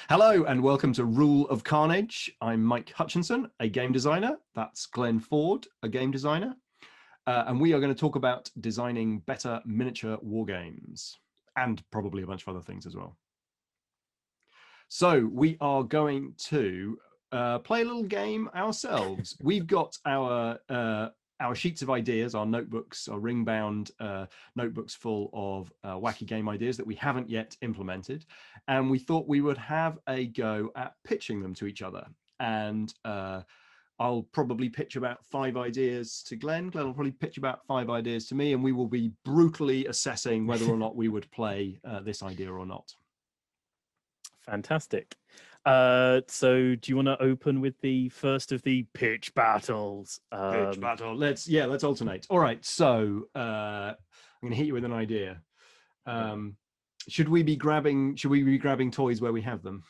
Hello and welcome to Rule of Carnage. I'm Mike Hutchinson, a game designer. That's Glenn Ford, a game designer. And we are going to talk about designing better miniature war games and probably a bunch of other things as well. So we are going to play a little game ourselves. We've got our sheets of ideas, our notebooks, our ring-bound notebooks full of wacky game ideas that we haven't yet implemented. And we thought we would have a go at pitching them to each other. And I'll probably pitch about 5 ideas to Glenn. Glenn will probably pitch about 5 ideas to me, and we will be brutally assessing whether or not we would play this idea or not. Fantastic. So do you want to open with the first of the pitch battles? Pitch battle. Let's alternate. All right. So I'm going to hit you with an idea. Should we be grabbing toys where we have them?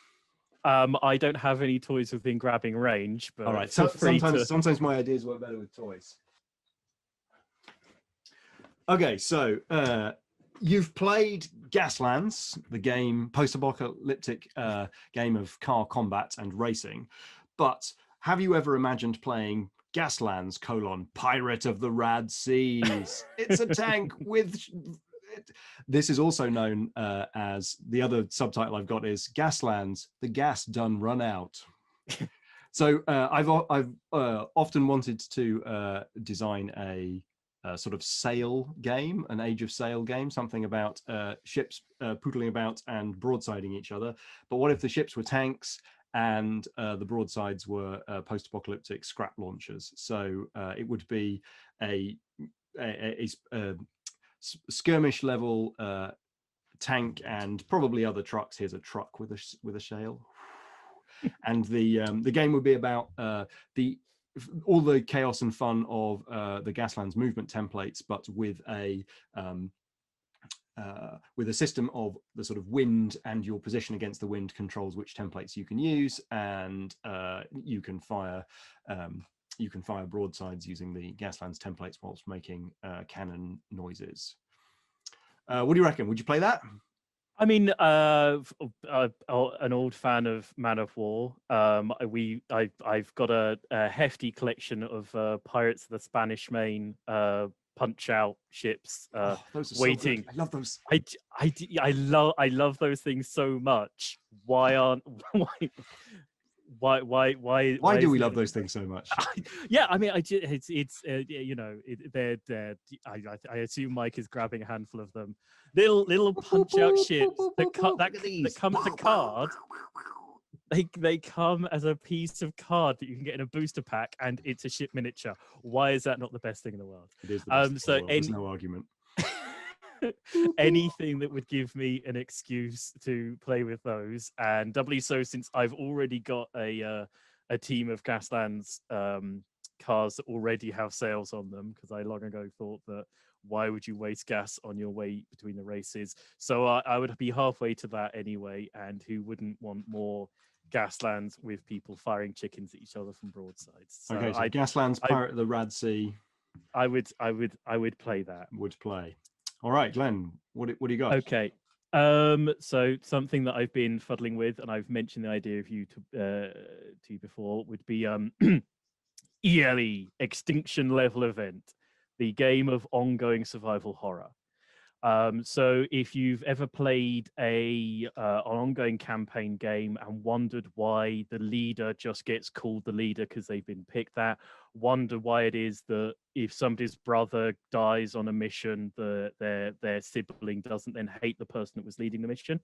I don't have any toys within grabbing range, but all right. So sometimes my ideas work better with toys. Okay. So you've played Gaslands, the game, post-apocalyptic game of car combat and racing, but have you ever imagined playing Gaslands, Pirate of the Rad Seas? It's a tank with... This is also known as, the other subtitle I've got is Gaslands, the gas done run out. So I've often wanted to design a sort of sail game, an Age of Sail game, something about ships pootling about and broadsiding each other. But what if the ships were tanks and the broadsides were post-apocalyptic scrap launchers? So it would be a skirmish level tank and probably other trucks. Here's a truck with a sail. And the game would be about all the chaos and fun of the Gaslands movement templates, but with a system of the sort of wind, and your position against the wind controls which templates you can use, and you can fire broadsides using the Gaslands templates whilst making cannon noises. What do you reckon? Would you play that? I mean, an old fan of Man of War. I've got a hefty collection of Pirates of the Spanish Main Punch-Out ships those are waiting. So good. I love those. I love those things so much. Why do we love those things so much? Yeah, I mean, it's you know, I assume Mike is grabbing a handful of them. Little punch-out ships that come as a card. They come as a piece of card that you can get in a booster pack, and it's a ship miniature. Why is that not the best thing in the world? It is the best thing in the world. There's no argument. Anything that would give me an excuse to play with those, and doubly so since I've already got a team of Gaslands cars that already have sails on them, because I long ago thought that why would you waste gas on your way between the races? So I would be halfway to that anyway, and who wouldn't want more Gaslands with people firing chickens at each other from broadsides? So okay, so Gaslands, Pirate of the Rad Sea. I would play that. Would play. All right, Glenn, what do you got? Okay. So something that I've been fuddling with, and I've mentioned the idea of you to you before, would be ELE, Extinction Level Event, the game of ongoing survival horror. So if you've ever played an ongoing campaign game and wondered why the leader just gets called the leader because they've been picked that, wonder why it is that if somebody's brother dies on a mission, their sibling doesn't then hate the person that was leading the mission.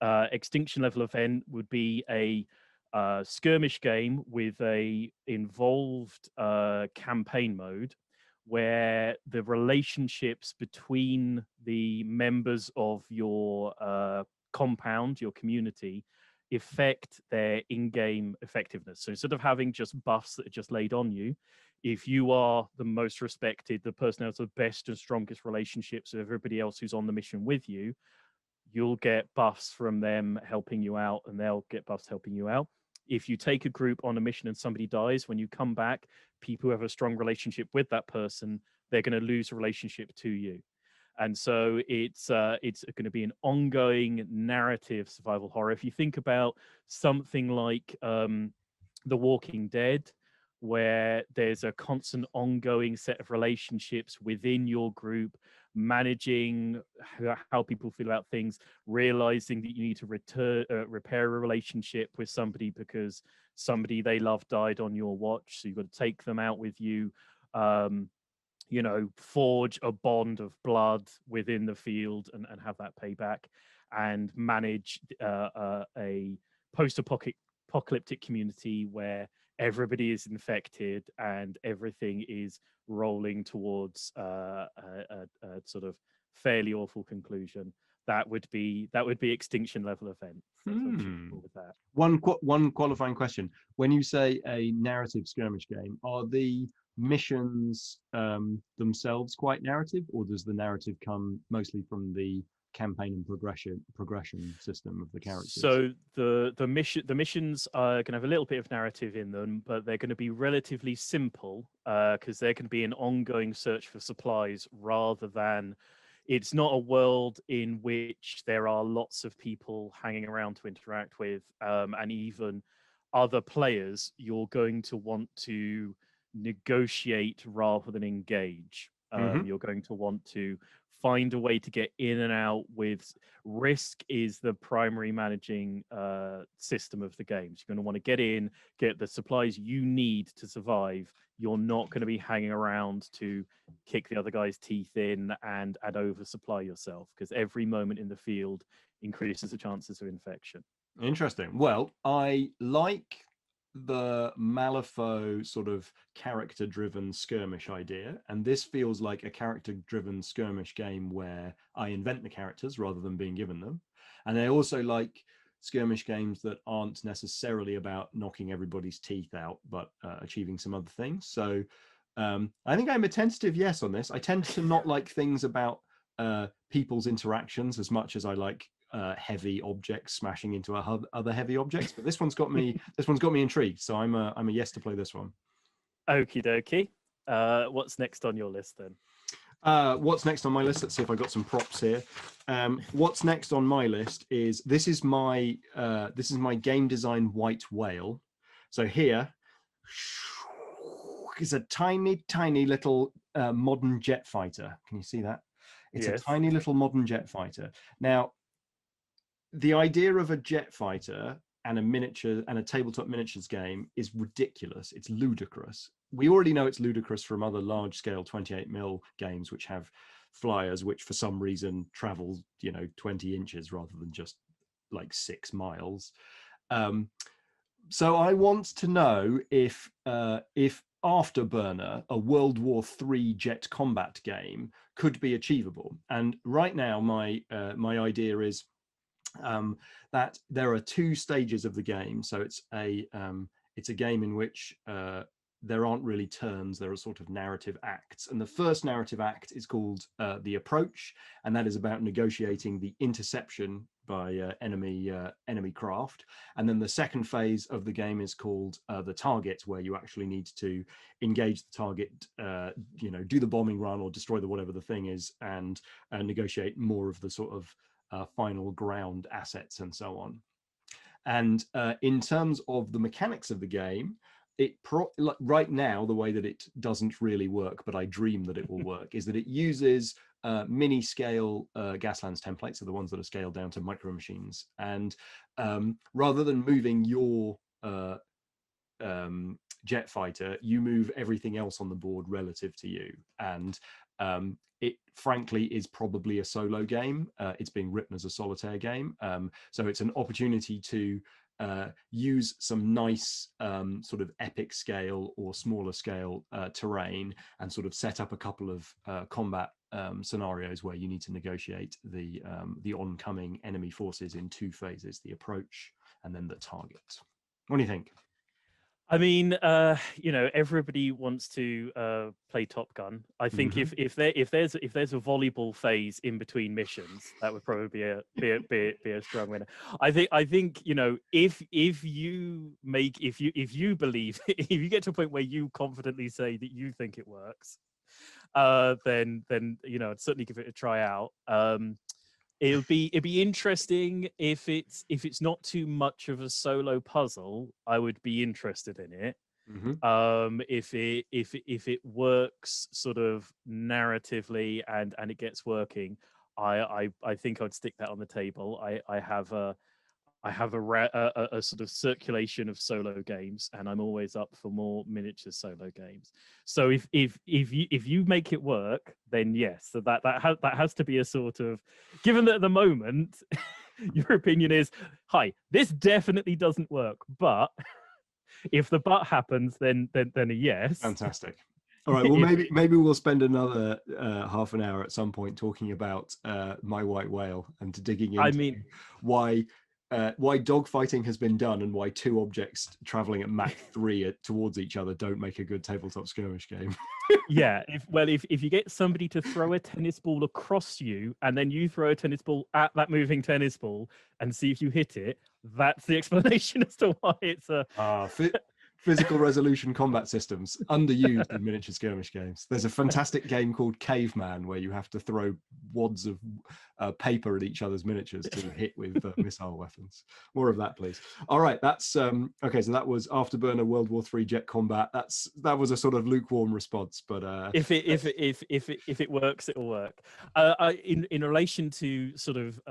Extinction Level Event would be a skirmish game with a involved campaign mode, where the relationships between the members of your compound, your community, affect their in-game effectiveness. So instead of having just buffs that are just laid on you, if you are the most respected, the person who has the best and strongest relationships with everybody else who's on the mission with you, you'll get buffs from them helping you out, and they'll get buffs helping you out. If you take a group on a mission and somebody dies, when you come back, people who have a strong relationship with that person, they're going to lose a relationship to you. And so it's going to be an ongoing narrative survival horror. If you think about something like The Walking Dead, where there's a constant ongoing set of relationships within your group, managing how people feel about things, realizing that you need to repair a relationship with somebody because somebody they love died on your watch, so you've got to take them out with you. Forge a bond of blood within the field and have that payback, and manage a post-apocalyptic community where everybody is infected and everything is rolling towards a sort of fairly awful conclusion. That would be extinction level event. With that. One qualifying question: when you say a narrative skirmish game, are the missions themselves quite narrative, or does the narrative come mostly from the campaign and progression system of the characters? So the missions are going to have a little bit of narrative in them, but they're going to be relatively simple because they're going to be an ongoing search for supplies rather than. It's not a world in which there are lots of people hanging around to interact with, and even other players. You're going to want to negotiate rather than engage. You're going to want to find a way to get in and out with risk is the primary managing system of the games. You're going to want to get in, get the supplies you need to survive. You're not going to be hanging around to kick the other guy's teeth in and oversupply yourself, because every moment in the field increases the chances of infection. Interesting. Well, I like the Malifaux sort of character-driven skirmish idea, and this feels like a character-driven skirmish game where I invent the characters rather than being given them. And I also like skirmish games that aren't necessarily about knocking everybody's teeth out, but achieving some other things. So I think I'm a tentative yes on this. I tend to not like things about people's interactions as much as I like heavy objects smashing into other heavy objects, but this one's got me intrigued, so I'm a yes to play this one. Okie dokie. What's next on your list then? What's next on my list? Let's see if I got some props here. What's next on my list is this is my game design white whale. So here is a tiny little modern jet fighter. Can you see that? It's Yes. a tiny little modern jet fighter. Now, the idea of a jet fighter and a tabletop miniatures game is ridiculous. It's ludicrous. We already know it's ludicrous from other large scale 28mm games which have flyers which for some reason travel 20 inches rather than just like 6 miles. So I want to know if Afterburner, a World War III jet combat game, could be achievable. And right now my idea is that there are 2 stages of the game. So it's a game in which there aren't really turns, there are sort of narrative acts. And the first narrative act is called The Approach, and that is about negotiating the interception by enemy craft. And then the second phase of the game is called The Target, where you actually need to engage the target, do the bombing run or destroy whatever the thing is, and negotiate more of the sort of final ground assets and so on. And in terms of the mechanics of the game, right now, the way that it doesn't really work, but I dream that it will work, is that it uses mini scale Gaslands templates, so the ones that are scaled down to micro machines. And rather than moving your jet fighter, you move everything else on the board relative to you. And it frankly is probably a solo game. It's being written as a solitaire game. So it's an opportunity to use some nice sort of epic scale or smaller scale terrain and sort of set up a couple of combat scenarios where you need to negotiate the oncoming enemy forces in 2 phases: the approach and then the target. What do you think? I mean, everybody wants to play Top Gun. I think if there's a volleyball phase in between missions, that would probably be a strong winner. I think if you believe, if you get to a point where you confidently say that you think it works, then I'd certainly give it a try out. It'd be interesting if it's not too much of a solo puzzle. I would be interested in it. If it works sort of narratively and it gets working, I think I'd stick that on the table. I have a sort of circulation of solo games, and I'm always up for more miniature solo games. So if you make it work, then yes. So that has to be a sort of, given that at the moment your opinion is, hi, this definitely doesn't work, but if the but happens, then a yes. Fantastic. All right. Well, maybe we'll spend another half an hour at some point talking about My White Whale and digging into why dogfighting has been done and why two objects traveling at Mach 3 towards each other don't make a good tabletop skirmish game. Yeah, if you get somebody to throw a tennis ball across you and then you throw a tennis ball at that moving tennis ball and see if you hit it, that's the explanation as to why it's a physical resolution combat systems underused in miniature skirmish games. There's a fantastic game called Caveman where you have to throw wads of paper at each other's miniatures to hit with missile weapons. More of that, please. All right, that's okay. So that was Afterburner World War III jet combat. That was a sort of lukewarm response, but if it works, it'll work. In relation to sort of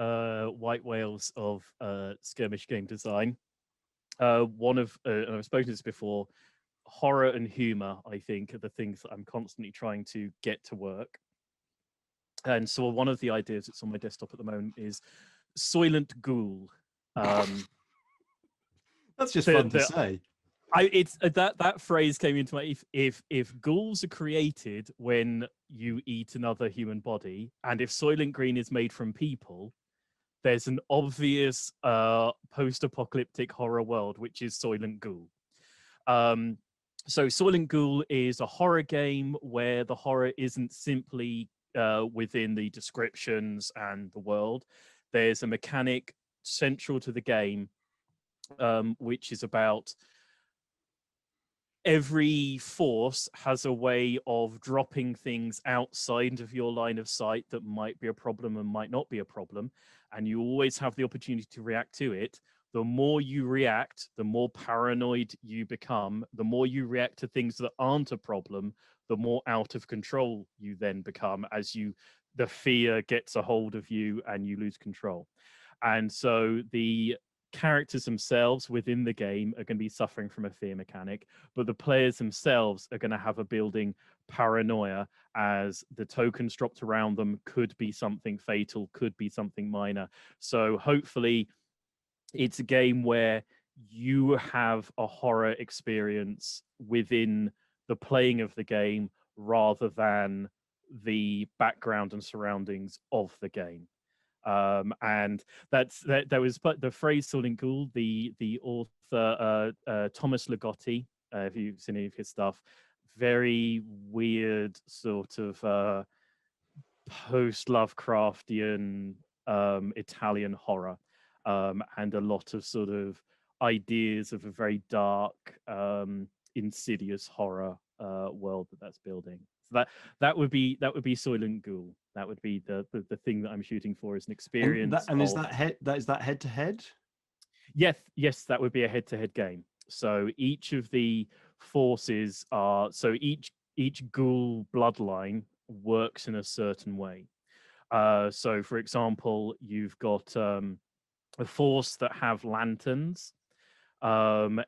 white whales of skirmish game design. And I've spoken to this before, horror and humor, I think, are the things that I'm constantly trying to get to work. And so one of the ideas that's on my desktop at the moment is Soylent Ghoul. That's just fun to say. It's that phrase came into my, if ghouls are created when you eat another human body, and if Soylent Green is made from people, there's an obvious post-apocalyptic horror world, which is Soylent Ghoul. So Soylent Ghoul is a horror game where the horror isn't simply within the descriptions and the world. There's a mechanic central to the game, which is about every force has a way of dropping things outside of your line of sight that might be a problem and might not be a problem. And you always have the opportunity to react to it. The more you react, the more paranoid you become. The more you react to things that aren't a problem, the more out of control you then become as the fear gets a hold of you and you lose control. And so the characters themselves within the game are going to be suffering from a fear mechanic, but the players themselves are going to have a building paranoia as the tokens dropped around them could be something fatal, could be something minor. So hopefully it's a game where you have a horror experience within the playing of the game rather than the background and surroundings of the game. And that was the phrase Soylent Ghoul. The author Thomas Ligotti, if you've seen any of his stuff, very weird sort of post Lovecraftian Italian horror, and a lot of sort of ideas of a very dark, insidious horror world that's building. So that would be Soylent Ghoul. That would be the thing that I'm shooting for, is an experience. And is that head to head? Yes, that would be a head to head game. So each of the forces are, so each ghoul bloodline works in a certain way. So for example, you've got a force that have lanterns.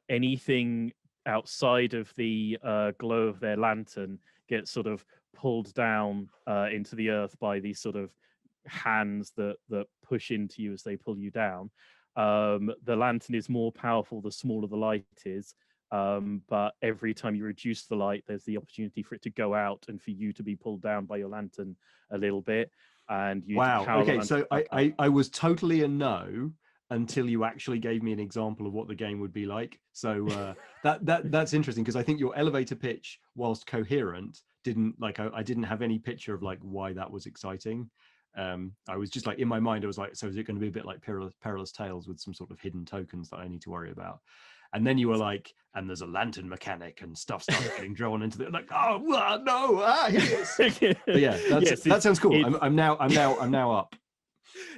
Anything outside of the glow of their lantern gets sort of pulled down into the earth by these sort of hands that push into you as they pull you down. The lantern is more powerful the smaller the light is, but every time you reduce the light, there's the opportunity for it to go out and for you to be pulled down by your lantern a little bit. And you okay, so I was totally a no until you actually gave me an example of what the game would be like. So that's interesting, because I think your elevator pitch, whilst coherent, I didn't have any picture of like why that was exciting. I was just like, in my mind, I was like, so is it going to be a bit like Perilous Tales with some sort of hidden tokens that I need to worry about? and then you were like, and there's a lantern mechanic, and stuff started getting drawn into it. Like, oh no, here it is. But yeah, that sounds cool. I'm now up.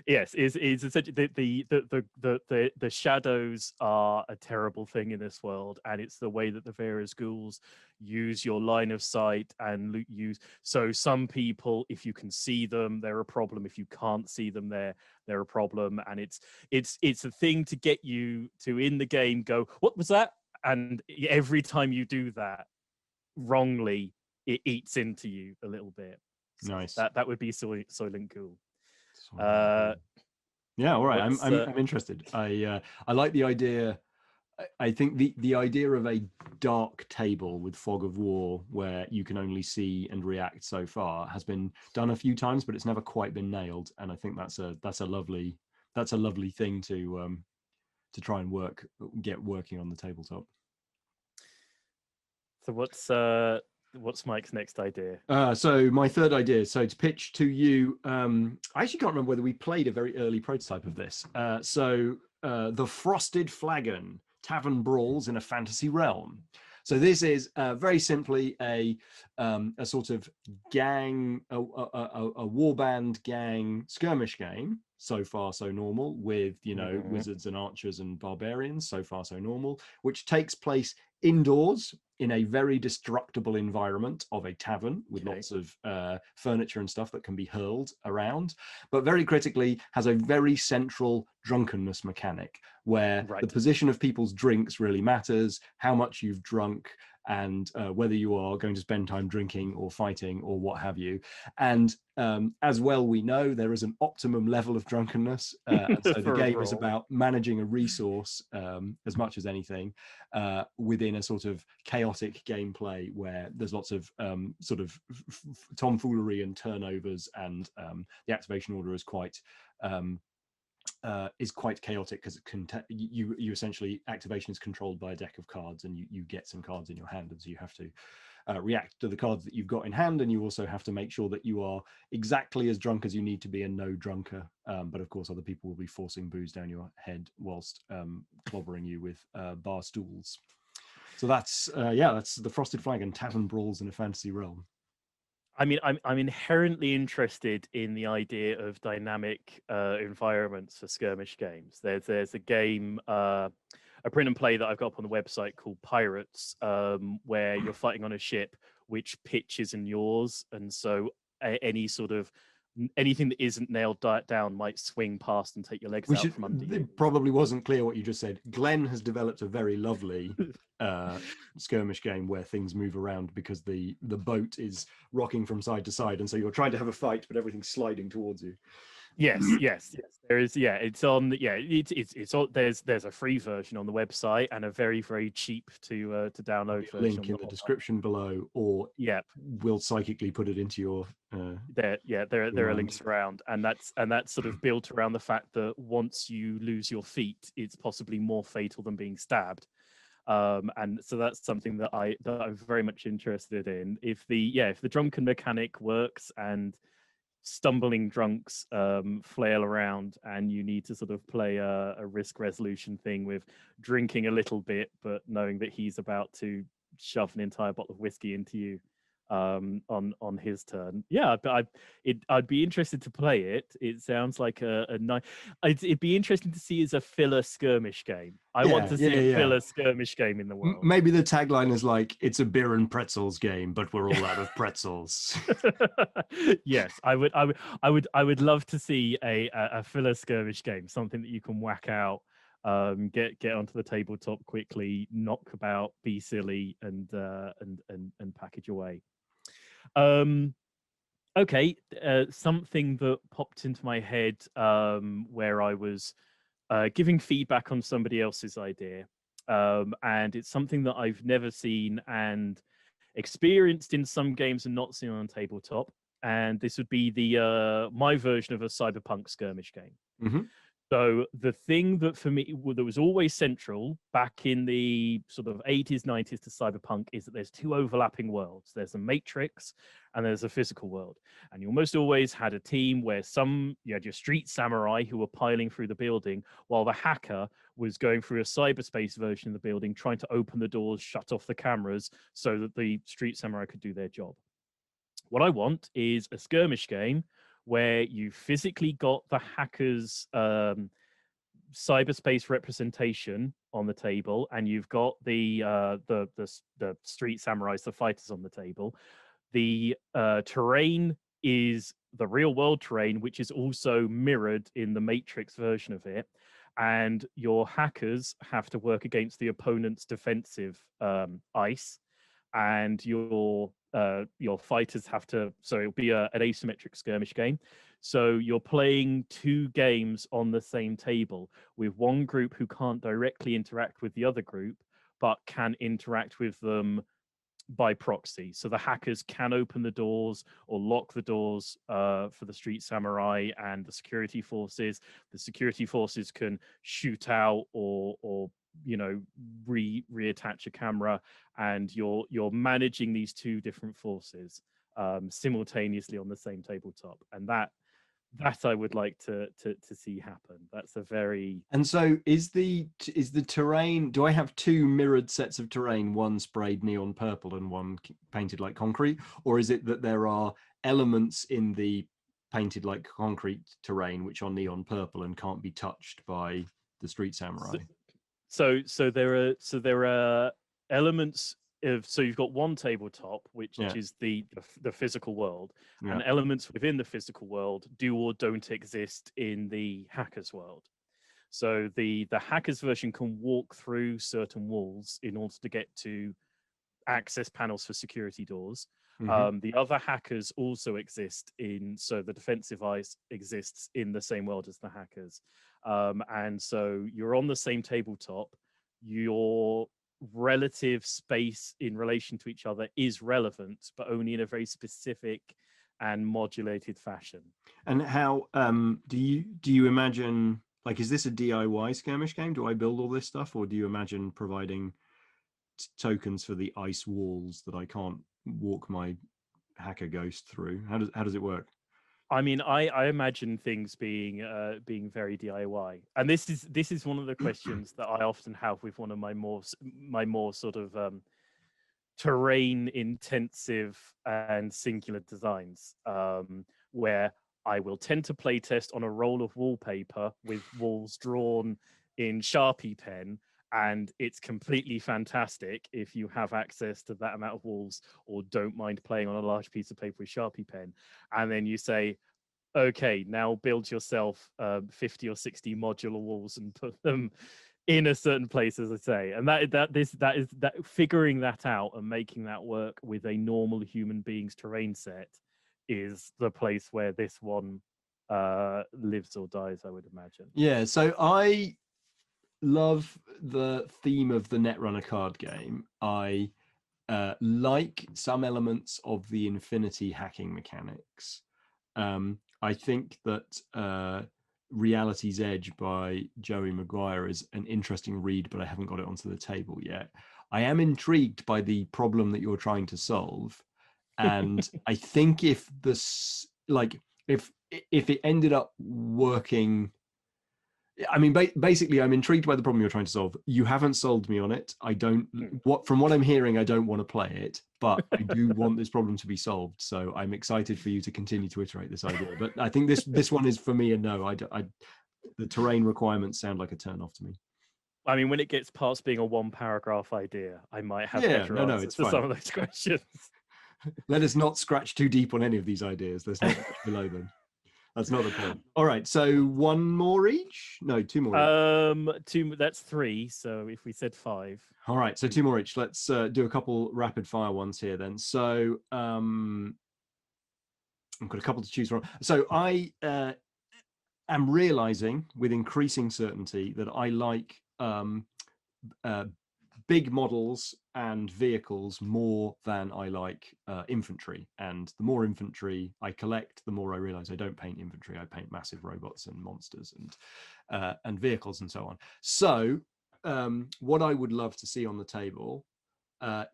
Yes, is essentially the shadows are a terrible thing in this world, and it's the way that the various ghouls use your line of sight and use. So some people, if you can see them, they're a problem. If you can't see them, they're a problem. And it's a thing to get you to in the game go, what was that? And every time you do that wrongly, it eats into you a little bit. So Nice. that would be Soylent Ghoul. Yeah, all right. I'm interested. I like the idea. I think the idea of a dark table with fog of war where you can only see and react so far has been done a few times, but it's never quite been nailed. And I think that's a lovely thing to try and get working on the tabletop. So what's Mike's next idea? So my third idea, so to pitch to you, I actually can't remember whether we played a very early prototype of this. The Frosted Flagon, Tavern Brawls in a Fantasy Realm. So this is very simply a sort of gang, a warband gang skirmish game. So far, so normal, with wizards and archers and barbarians. So far, so normal, which takes place indoors in a very destructible environment of a tavern with lots of furniture and stuff that can be hurled around, but very critically has a very central drunkenness mechanic where the position of people's drinks really matters, how much you've drunk, and whether you are going to spend time drinking or fighting or what have you. And as well, we know there is an optimum level of drunkenness. And so the game is about managing a resource as much as anything within a sort of chaotic gameplay where there's lots of sort of tomfoolery and turnovers, and the activation order is quite chaotic because you essentially, activation is controlled by a deck of cards, and you get some cards in your hand, and so you have to react to the cards that you've got in hand, and you also have to make sure that you are exactly as drunk as you need to be and no drunker, but of course other people will be forcing booze down your head whilst clobbering you with bar stools. So that's the Frosted Flagon, Tavern Brawls in a Fantasy Realm. I mean, I'm inherently interested in the idea of dynamic environments for skirmish games. There's a game, a print and play that I've got up on the website called Pirates, where you're fighting on a ship which pitches in yours, and so any sort of anything that isn't nailed down might swing past and take your legs out from under you. It probably wasn't clear what you just said. Glenn has developed a very lovely skirmish game where things move around because the boat is rocking from side to side, and so you're trying to have a fight, but everything's sliding towards you. Yes. There is. Yeah, it's on. Yeah, it's on. There's a free version on the website and a very, very cheap to download version. Link in the description below, or we'll psychically put it into your. There are links around, and that's sort of built around the fact that once you lose your feet, it's possibly more fatal than being stabbed. And so that's something that I'm very much interested in. If the drunken mechanic works and stumbling drunks flail around, and you need to sort of play a risk resolution thing with drinking a little bit but knowing that he's about to shove an entire bottle of whiskey into you on his turn. I'd be interested to play it. It sounds like a nice. It'd be interesting to see as a filler skirmish game. I want to see a filler skirmish game in the world. Maybe the tagline is like, it's a beer and pretzels game, but we're all out of pretzels. Yes, I would love to see a filler skirmish game, something that you can whack out, get onto the tabletop quickly, knock about, be silly, and package away. Okay, something that popped into my head where I was giving feedback on somebody else's idea, and it's something that I've never seen and experienced in some games and not seen on tabletop. And this would be my version of a cyberpunk skirmish game. Mm-hmm. So the thing that for me that was always central back in the sort of 80s, 90s to cyberpunk is that there's two overlapping worlds. There's a matrix and there's a physical world. And you almost always had a team where you had your street samurai who were piling through the building while the hacker was going through a cyberspace version of the building, trying to open the doors, shut off the cameras so that the street samurai could do their job. What I want is a skirmish game where you physically got the hacker's cyberspace representation on the table, and you've got the street samurais, the fighters on the table. The terrain is the real world terrain, which is also mirrored in the Matrix version of it. And your hackers have to work against the opponent's defensive ice, and your fighters have to. So it'll be an asymmetric skirmish game. So you're playing two games on the same table with one group who can't directly interact with the other group, but can interact with them by proxy. So the hackers can open the doors or lock the doors for the street samurai and the security forces. The security forces can shoot out or reattach a camera, and you're managing these two different forces simultaneously on the same tabletop, and that I would like to see happen. That's a very And so is the terrain, do I have two mirrored sets of terrain, one sprayed neon purple and one painted like concrete, or is it that there are elements in the painted like concrete terrain which are neon purple and can't be touched by the street samurai? So there are elements of, so you've got one tabletop which is the physical world, and elements within the physical world do or don't exist in the hackers world. So the hackers version can walk through certain walls in order to get to access panels for security doors. The other hackers also exist so the defensive ice exists in the same world as the hackers. And so you're on the same tabletop. Your relative space in relation to each other is relevant, but only in a very specific and modulated fashion. And how do you imagine, like, is this a DIY skirmish game? Do I build all this stuff, or do you imagine providing tokens for the ice walls that I can't walk my hacker ghost through? How does it work? I mean, I imagine things being very DIY, and this is one of the questions that I often have with one of my more sort of terrain intensive and singular designs, where I will tend to play test on a roll of wallpaper with walls drawn in Sharpie pen, and it's completely fantastic if you have access to that amount of walls or don't mind playing on a large piece of paper with Sharpie pen. And then you say, okay, now build yourself 50 or 60 modular walls and put them in a certain place, as I say. And that is figuring that out and making that work with a normal human being's terrain set is the place where this one lives or dies, I would imagine. Yeah, so I love the theme of the Netrunner card game. I like some elements of the Infinity hacking mechanics. I think that Reality's Edge by Joey Maguire is an interesting read, but I haven't got it onto the table yet. I am intrigued by the problem that you're trying to solve, and I think if it ended up working, I mean, basically, I'm intrigued by the problem you're trying to solve. You haven't sold me on it. I don't. From what I'm hearing, I don't want to play it, but I do want this problem to be solved. So I'm excited for you to continue to iterate this idea. But I think this one is for me a no. The terrain requirements sound like a turn off to me. I mean, when it gets past being a one paragraph idea, I might have better answers to some of those questions. Let us not scratch too deep on any of these ideas. There's not much below them. That's not the point. All right, so one more each? No, two more each. Two. That's three. So if we said five. All right, so two more each. Let's do a couple rapid fire ones here then. So I've got a couple to choose from. So I am realizing with increasing certainty that I like big models and vehicles more than I like infantry. And the more infantry I collect, the more I realize I don't paint infantry. I paint massive robots and monsters and vehicles and so on. So what I would love to see on the table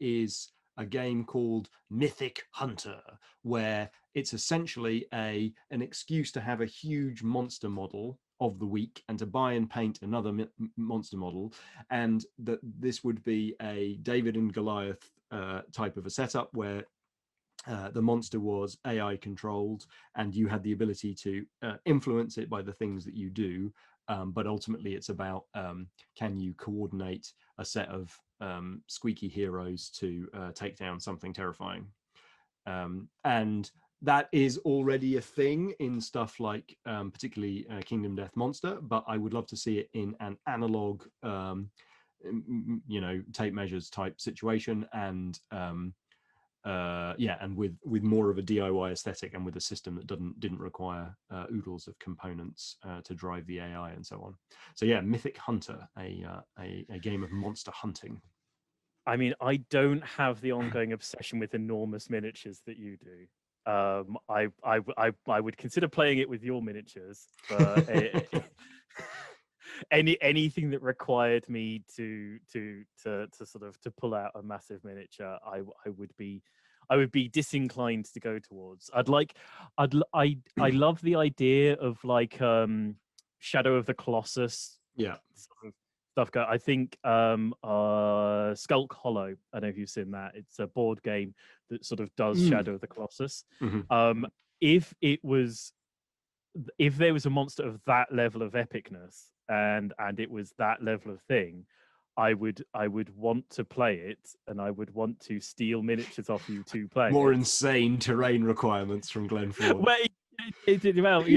is a game called Mythic Hunter, where it's essentially an excuse to have a huge monster model of the week and to buy and paint another monster model, and that this would be a David and Goliath type of a setup where the monster was AI controlled and you had the ability to influence it by the things that you do. But ultimately, it's about can you coordinate a set of squeaky heroes to take down something terrifying. And that is already a thing in stuff like particularly Kingdom Death Monster, but I would love to see it in an analog, tape measures type situation, and and with more of a DIY aesthetic and with a system that didn't require oodles of components to drive the AI and so on. So yeah, Mythic Hunter, a game of monster hunting. I mean, I don't have the ongoing obsession with enormous miniatures that you do. I would consider playing it with your miniatures, but anything that required me to sort of to pull out a massive miniature, I would be disinclined to go towards. I love the idea of like Shadow of the Colossus. Yeah. Sort of stuff go. I think Skulk Hollow. I don't know if you've seen that. It's a board game that sort of does Shadow of the Colossus. Mm-hmm. If there was a monster of that level of epicness and it was that level of thing, I would want to play it, and I would want to steal miniatures off you to play More it. insane terrain requirements from Glenn Ford. Well, you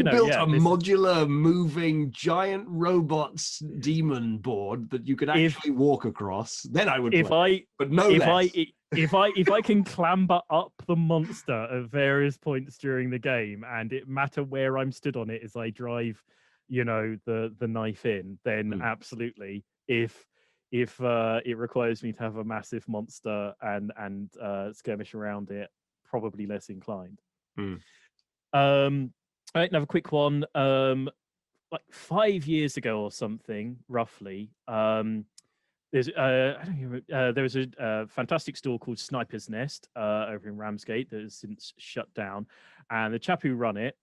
built a modular moving giant robots demon board that you could actually walk across, then I would play. But no less. If I can clamber up the monster at various points during the game, and it matter where I'm stood on it as I drive, the knife in, then absolutely. If it requires me to have a massive monster and skirmish around it, probably less inclined. All right, another quick one. Like 5 years ago or something, roughly. There was a fantastic store called Sniper's Nest over in Ramsgate that has since shut down, and the chap who run it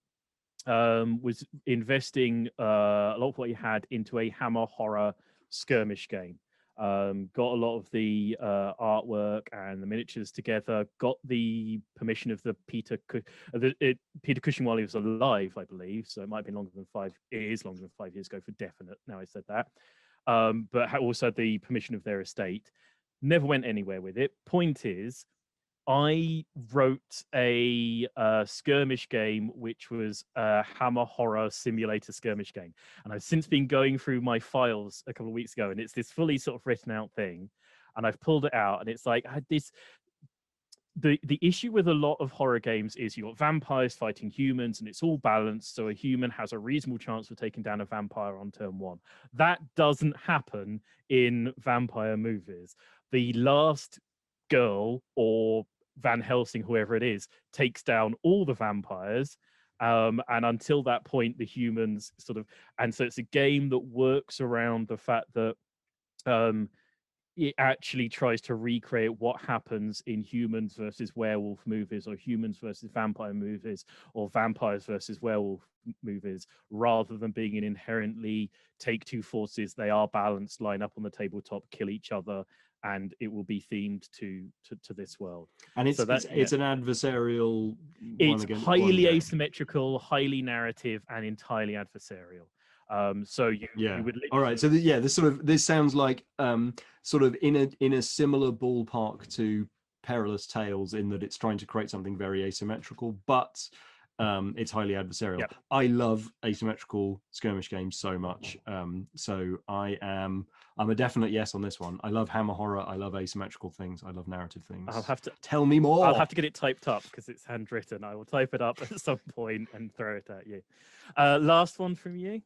was investing a lot of what he had into a Hammer horror skirmish game. Got a lot of the artwork and the miniatures together. Got the permission of the Peter Cushing while he was alive, I believe. So it might be longer than 5. It is longer than 5 years ago for definite. Now I said that. But also the permission of their estate. Never went anywhere with it. Point is, I wrote a skirmish game, which was a Hammer horror simulator skirmish game. And I've since been going through my files a couple of weeks ago, and it's this fully sort of written out thing. And I've pulled it out, and it's like the issue with a lot of horror games is you've got vampires fighting humans, and it's all balanced, so a human has a reasonable chance of taking down a vampire on turn 1. That doesn't happen in vampire movies. The last girl, or Van Helsing, whoever it is, takes down all the vampires, and until that point the humans sort of, and so it's a game that works around the fact that it actually tries to recreate what happens in humans versus werewolf movies, or humans versus vampire movies, or vampires versus werewolf movies, rather than being an inherently take two forces. They are balanced, line up on the tabletop, kill each other, and it will be themed to this world. And it's an adversarial. It's highly asymmetrical, highly narrative, and entirely adversarial. So you would all right. So this sounds like sort of in a similar ballpark to Perilous Tales, in that it's trying to create something very asymmetrical, but it's highly adversarial. Yep. I love asymmetrical skirmish games so much. So I'm a definite yes on this one. I love Hammer horror. I love asymmetrical things. I love narrative things. I'll have to tell me more. I'll have to get it typed up because it's handwritten. I will type it up at some point and throw it at you. Last one from you.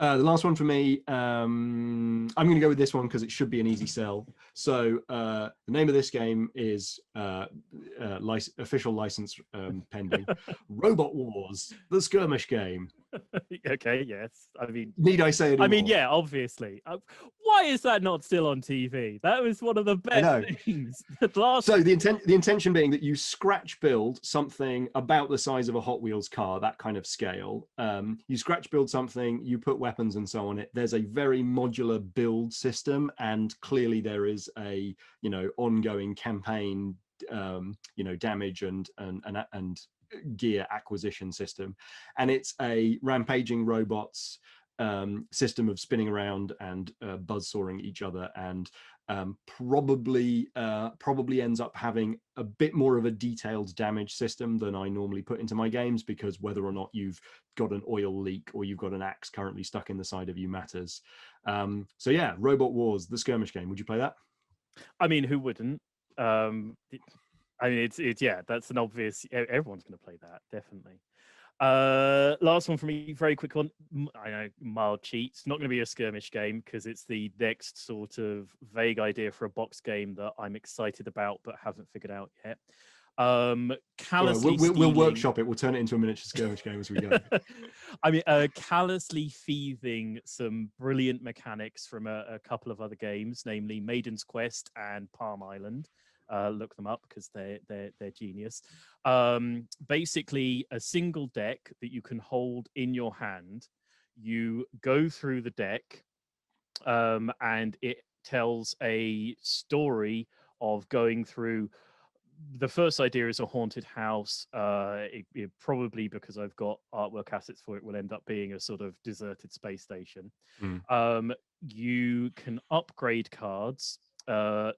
The last one for me, I'm going to go with this one because it should be an easy sell. So the name of this game is official license pending. Robot Wars, the skirmish game. Okay, yes. I mean, Need I say any more? yeah, obviously. Why is that not still on TV? That was one of the best things. So the intention being that you scratch build something about the size of a Hot Wheels car, that kind of scale. You scratch build something, you put weapons and so on it. There's a very modular build system, and clearly there is a ongoing campaign, damage and gear acquisition system, and it's a rampaging robots system of spinning around and buzzsawing each other, and probably ends up having a bit more of a detailed damage system than I normally put into my games, because whether or not you've got an oil leak or you've got an axe currently stuck in the side of you matters. So yeah, Robot Wars, the skirmish game. Would you play that? I mean, who wouldn't? I mean, it's yeah, that's an obvious. Everyone's going to play that, definitely. Last one for me, very quick one. I know, mild cheat. It's not going to be a skirmish game because it's the next sort of vague idea for a box game that I'm excited about but haven't figured out yet. We'll workshop it. We'll turn it into a miniature skirmish game as we go. I mean, callously thieving some brilliant mechanics from a couple of other games, namely Maiden's Quest and Palm Island. Look them up because they're genius. Basically, a single deck that you can hold in your hand. You go through the deck, and it tells a story of going through. The first idea is a haunted house. It probably, because I've got artwork assets for it, will end up being a sort of deserted space station. You can upgrade cards,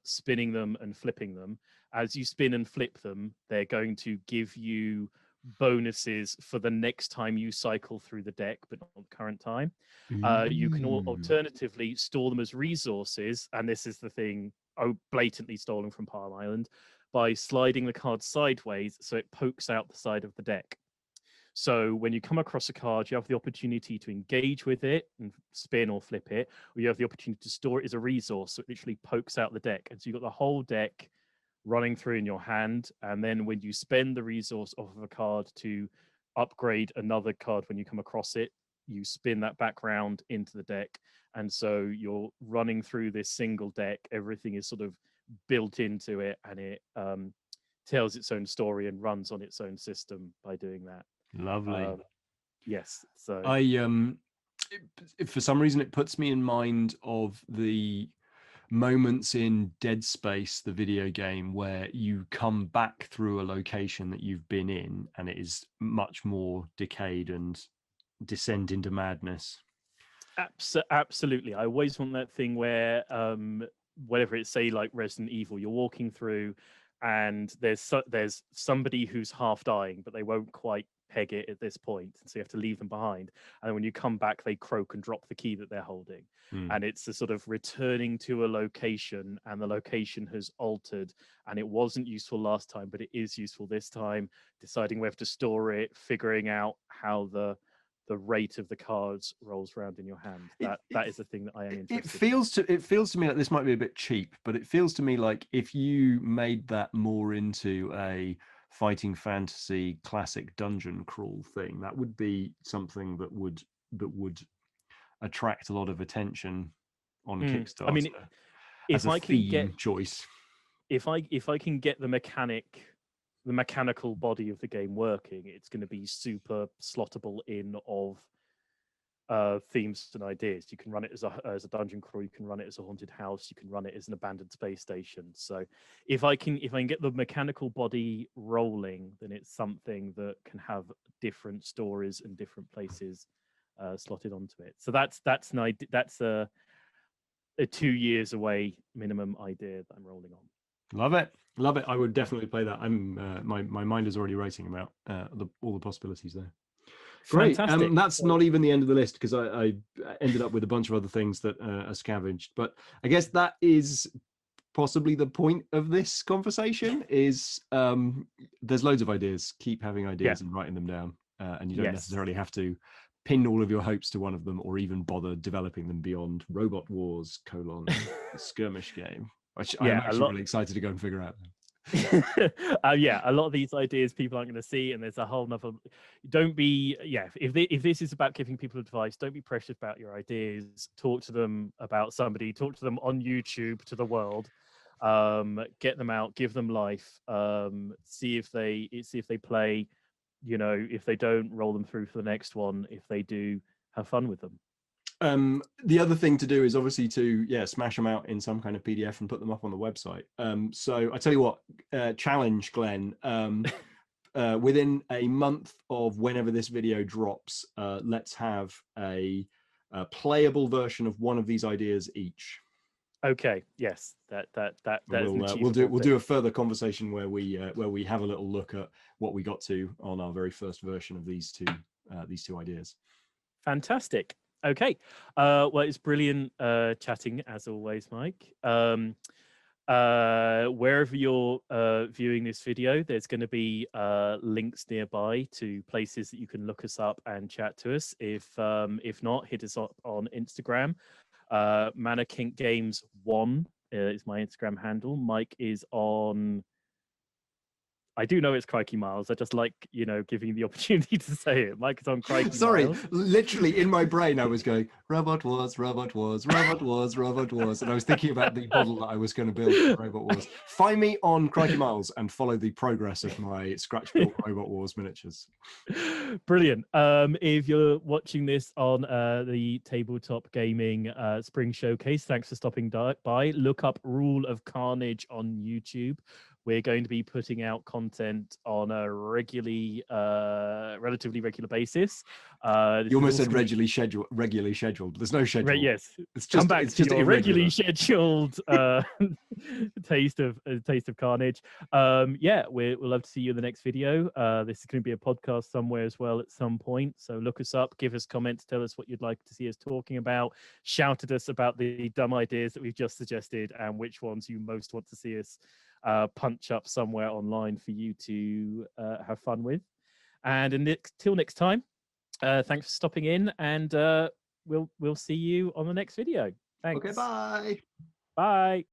spinning them and flipping them. As you spin and flip them, they're going to give you bonuses for the next time you cycle through the deck, but not the current time. You can alternatively store them as resources, and this is the thing, blatantly stolen from Palm Island, by sliding the card sideways so it pokes out the side of the deck. So when you come across a card, you have the opportunity to engage with it and spin or flip it, or you have the opportunity to store it as a resource, so it literally pokes out the deck. And so you've got the whole deck running through in your hand, and then when you spend the resource off of a card to upgrade another card when you come across it, you spin that back round into the deck. And so you're running through this single deck. Everything is sort of built into it, and it tells its own story and runs on its own system by doing that. Lovely. Yes. So for some reason it puts me in mind of the moments in Dead Space, the video game, where you come back through a location that you've been in and it is much more decayed and descend into madness. Absolutely. I always want that thing where whatever it's, say, like Resident Evil, you're walking through and there's somebody who's half dying, but they won't quite peg it at this point, and so you have to leave them behind, and then when you come back they croak and drop the key that they're holding. And it's a sort of returning to a location, and the location has altered, and it wasn't useful last time but it is useful this time, deciding where to store it, figuring out how the rate of the cards rolls around in your hand. That is the thing that I am interested in. It feels to me like this might be a bit cheap, but it feels to me like if you made that more into a fighting fantasy classic dungeon crawl thing, that would be something that would attract a lot of attention on Kickstarter. I mean, if I can get choice, if I can get the mechanical body of the game working, it's going to be super slottable in of themes and ideas. You can run it as a dungeon crawl, you can run it as a haunted house, you can run it as an abandoned space station. So if I can get the mechanical body rolling, then it's something that can have different stories and different places slotted onto it. So that's a 2 years away minimum idea that I'm rolling on. Love it. I would definitely play that. I'm my mind is already racing about all the possibilities there. Great. That's not even the end of the list, because I ended up with a bunch of other things that are scavenged. But I guess that is possibly the point of this conversation. Is there's loads of ideas. Keep having ideas and writing them down. and you don't necessarily have to pin all of your hopes to one of them or even bother developing them beyond Robot Wars : Skirmish Game, which I'm actually really excited to go and figure out. Yeah, a lot of these ideas people aren't going to see, and there's a whole nother. Don't be if this is about giving people advice, don't be precious about your ideas. Talk to them about somebody. Talk to them on YouTube to the world. Get them out, give them life. See if they play. You know, if they don't, roll them through for the next one. If they do, have fun with them. The other thing to do is obviously to smash them out in some kind of PDF and put them up on the website. So I tell you what, challenge Glenn, within a month of whenever this video drops, let's have a playable version of one of these ideas each. Okay. Yes, that we'll do a further conversation where we have a little look at what we got to on our very first version of these two ideas. Fantastic. Okay. Well, it's brilliant chatting as always, Mike. Wherever you're viewing this video, there's going to be links nearby to places that you can look us up and chat to us. If not, hit us up on Instagram. Mannequin Games 1 is my Instagram handle. Mike is on. I do know it's Crikey Miles. I just like, giving you the opportunity to say it. Mike is on Crikey Miles. Literally in my brain, I was going, Robot Wars, Robot Wars, Robot Wars, Robot Wars. And I was thinking about the model that I was going to build for Robot Wars. Find me on Crikey Miles and follow the progress of my scratch-built Robot Wars miniatures. Brilliant. If you're watching this on the Tabletop Gaming Spring Showcase, thanks for stopping by. Look up Rule of Carnage on YouTube. We're going to be putting out content on a relatively regular basis. You almost said regularly scheduled. There's no schedule. Yes. It's just, come back it's to just your irregular. regularly scheduled taste of Carnage. We'll love to see you in the next video. This is going to be a podcast somewhere as well at some point. So look us up, give us comments, tell us what you'd like to see us talking about. Shout at us about the dumb ideas that we've just suggested and which ones you most want to see us punch up somewhere online for you to have fun with. And until next time, thanks for stopping in, and we'll see you on the next video. Thanks. Okay, bye. Bye.